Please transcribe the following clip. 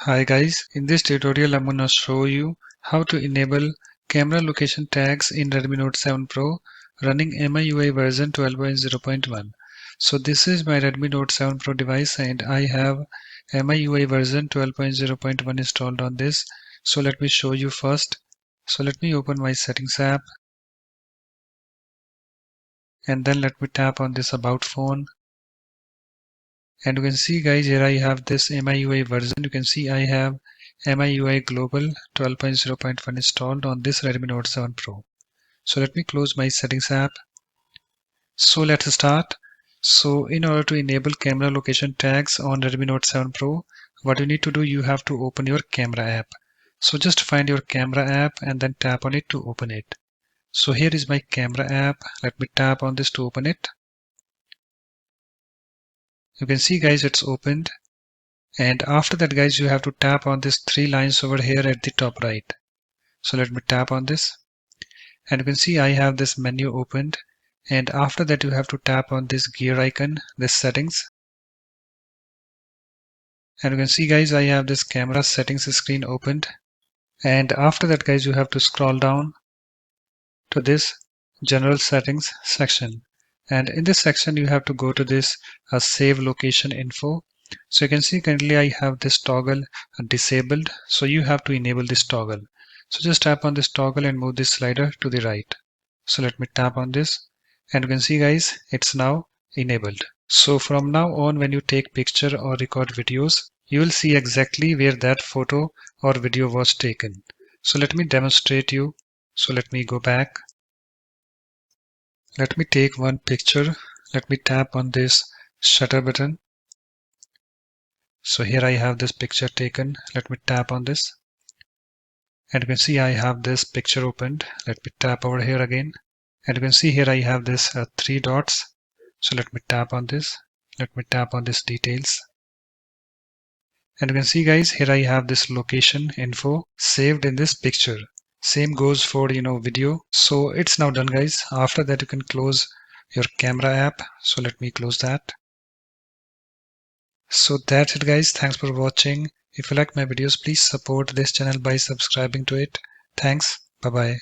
Hi guys, in this tutorial I'm gonna show you how to enable camera location tags in Redmi Note 7 Pro running MIUI version 12.0.1. So this is my Redmi Note 7 Pro device and I have MIUI version 12.0.1 installed on this. So let me show you first. So let me open my settings app and then let me tap on this about phone. And you can see guys, here I have this MIUI version. You can see I have MIUI Global 12.0.1 installed on this Redmi Note 7 Pro. So let me close my settings app. So let's start. So in order to enable camera location tags on Redmi Note 7 Pro, what you need to do, you have to open your camera app. So just find your camera app and then tap on it to open it. So here is my camera app. Let me tap on this to open it. You can see guys, it's opened. And after that guys, you have to tap on these three lines over here at the top right. So let me tap on this and you can see I have this menu opened, and after that you have to tap on this gear icon, this settings, and you can see guys I have this camera settings screen opened, and after that guys you have to scroll down to this general settings section, and in this section you have to go to this save location info. So you can see currently I have this toggle disabled, so you have to enable this toggle. So just tap on this toggle and move this slider to the right. So let me tap on this and you can see guys it's now enabled. So from now on when you take picture or record videos, you will see exactly where that photo or video was taken. So let me demonstrate you. So let me go back. Let me take one picture. Let me tap on this shutter button. So here I have this picture taken. Let me tap on this. And you can see I have this picture opened. Let me tap over here again. And you can see here I have this three dots. So let me tap on this. Let me tap on this details. And you can see guys, here I have this location info saved in this picture. Same goes for video. So it's now done guys. After that you can close your camera app. So let me close that. So that's it guys. Thanks for watching. If you like my videos, please support this channel by subscribing to it. Thanks. Bye bye.